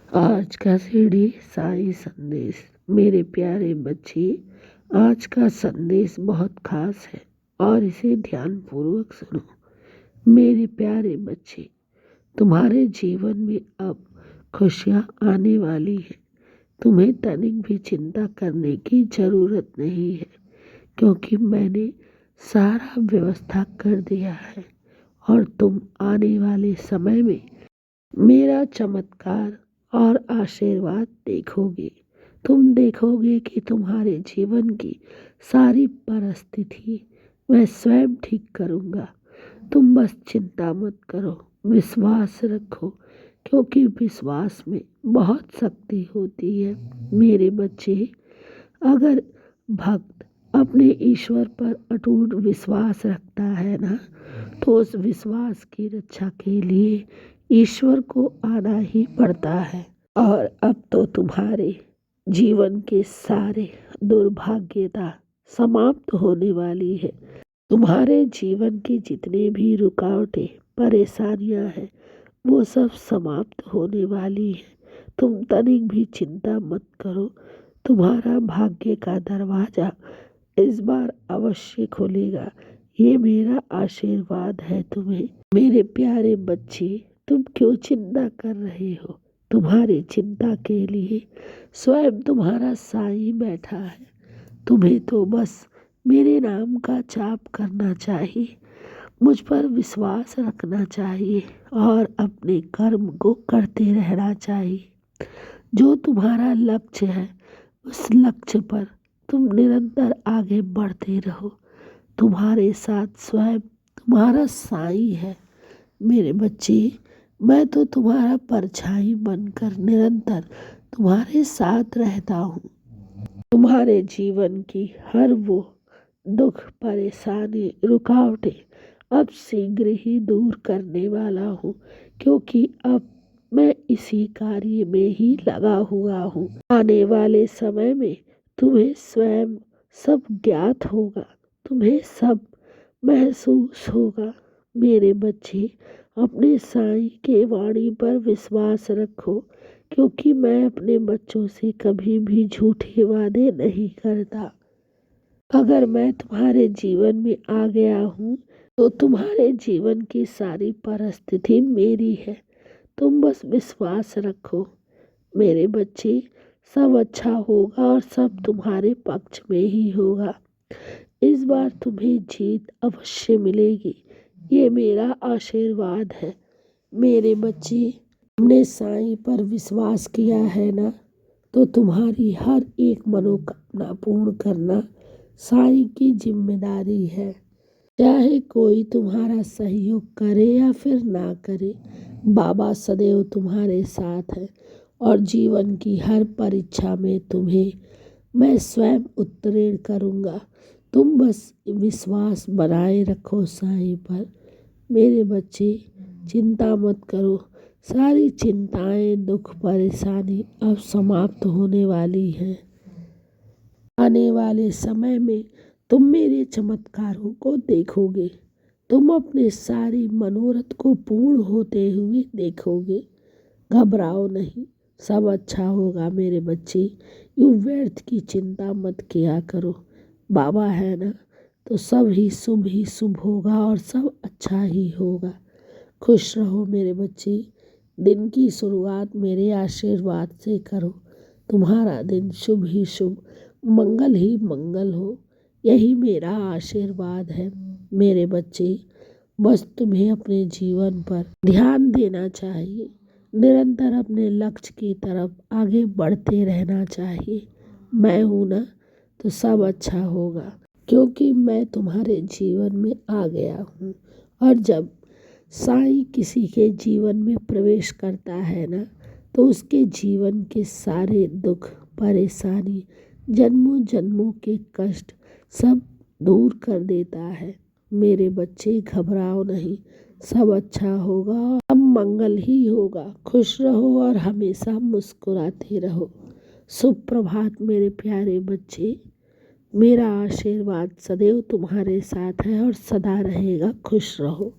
आज का सीढ़ी साई संदेश। मेरे प्यारे बच्चे, आज का संदेश बहुत खास है और इसे ध्यानपूर्वक सुनो। मेरे प्यारे बच्चे, तुम्हारे जीवन में अब खुशियाँ आने वाली हैं। तुम्हें तनिक भी चिंता करने की ज़रूरत नहीं है, क्योंकि मैंने सारा व्यवस्था कर दिया है और तुम आने वाले समय में मेरा चमत्कार और आशीर्वाद देखोगे। तुम देखोगे कि तुम्हारे जीवन की सारी परिस्थिति मैं स्वयं ठीक करूँगा। तुम बस चिंता मत करो, विश्वास रखो, क्योंकि विश्वास में बहुत शक्ति होती है। मेरे बच्चे, अगर भक्त अपने ईश्वर पर अटूट विश्वास रखता है ना, तो उस विश्वास की रक्षा के लिए ईश्वर को आना ही पड़ता है। और अब तो तुम्हारे जीवन के सारे दुर्भाग्यता समाप्त होने वाली है। तुम्हारे जीवन की जितने भी रुकावटें, परेशानियां हैं, वो सब समाप्त होने वाली है। तुम तनिक भी चिंता मत करो। तुम्हारा भाग्य का दरवाजा इस बार अवश्य खुलेगा। ये मेरा आशीर्वाद है तुम्हें। मेरे प्यारे बच्चे, तुम क्यों चिंता कर रहे हो? तुम्हारी चिंता के लिए स्वयं तुम्हारा साईं बैठा है। तुम्हें तो बस मेरे नाम का जाप करना चाहिए, मुझ पर विश्वास रखना चाहिए और अपने कर्म को करते रहना चाहिए। जो तुम्हारा लक्ष्य है, उस लक्ष्य पर तुम निरंतर आगे बढ़ते रहो। तुम्हारे साथ स्वयं तुम्हारा साईं है। मेरे बच्चे, मैं तो तुम्हारा परछाई बनकर निरंतर तुम्हारे साथ रहता हूँ। तुम्हारे जीवन की हर वो दुख, परेशानी, रुकावटें अब शीघ्र ही दूर करने वाला हूँ, क्योंकि अब मैं इसी कार्य में ही लगा हुआ हूँ। आने वाले समय में तुम्हें स्वयं सब ज्ञात होगा, तुम्हें सब महसूस होगा। मेरे बच्चे, अपने साईं के वाणी पर विश्वास रखो, क्योंकि मैं अपने बच्चों से कभी भी झूठे वादे नहीं करता। अगर मैं तुम्हारे जीवन में आ गया हूँ, तो तुम्हारे जीवन की सारी परिस्थिति मेरी है। तुम बस विश्वास रखो। मेरे बच्चे, सब अच्छा होगा और सब तुम्हारे पक्ष में ही होगा। इस बार तुम्हें जीत अवश्य मिलेगी, ये मेरा आशीर्वाद है। मेरे बच्चे, तुमने साईं पर विश्वास किया है ना, तो तुम्हारी हर एक मनोकामना पूर्ण करना साईं की जिम्मेदारी है। चाहे कोई तुम्हारा सहयोग करे या फिर ना करे, बाबा सदैव तुम्हारे साथ है और जीवन की हर परीक्षा में तुम्हें मैं स्वयं उत्तीर्ण करूँगा। तुम बस विश्वास बनाए रखो साईं पर। मेरे बच्चे, चिंता मत करो। सारी चिंताएं, दुख, परेशानी अब समाप्त होने वाली हैं। आने वाले समय में तुम मेरे चमत्कारों को देखोगे। तुम अपने सारी मनोरथ को पूर्ण होते हुए देखोगे। घबराओ नहीं, सब अच्छा होगा। मेरे बच्चे, यूँ व्यर्थ की चिंता मत किया करो। बाबा है ना, तो सब ही शुभ होगा और सब अच्छा ही होगा। खुश रहो मेरे बच्चे। दिन की शुरुआत मेरे आशीर्वाद से करो। तुम्हारा दिन शुभ ही शुभ, मंगल ही मंगल हो, यही मेरा आशीर्वाद है। मेरे बच्चे, बस तुम्हें अपने जीवन पर ध्यान देना चाहिए। निरंतर अपने लक्ष्य की तरफ आगे बढ़ते रहना चाहिए। मैं हूँ ना, तो सब अच्छा होगा, क्योंकि मैं तुम्हारे जीवन में आ गया हूँ। और जब साईं किसी के जीवन में प्रवेश करता है ना, तो उसके जीवन के सारे दुख, परेशानी, जन्मों जन्मों के कष्ट सब दूर कर देता है। मेरे बच्चे, घबराओ नहीं, सब अच्छा होगा और सब मंगल ही होगा। खुश रहो और हमेशा मुस्कुराते रहो। शुभ प्रभात मेरे प्यारे बच्चे। मेरा आशीर्वाद सदैव तुम्हारे साथ है और सदा रहेगा। खुश रहो।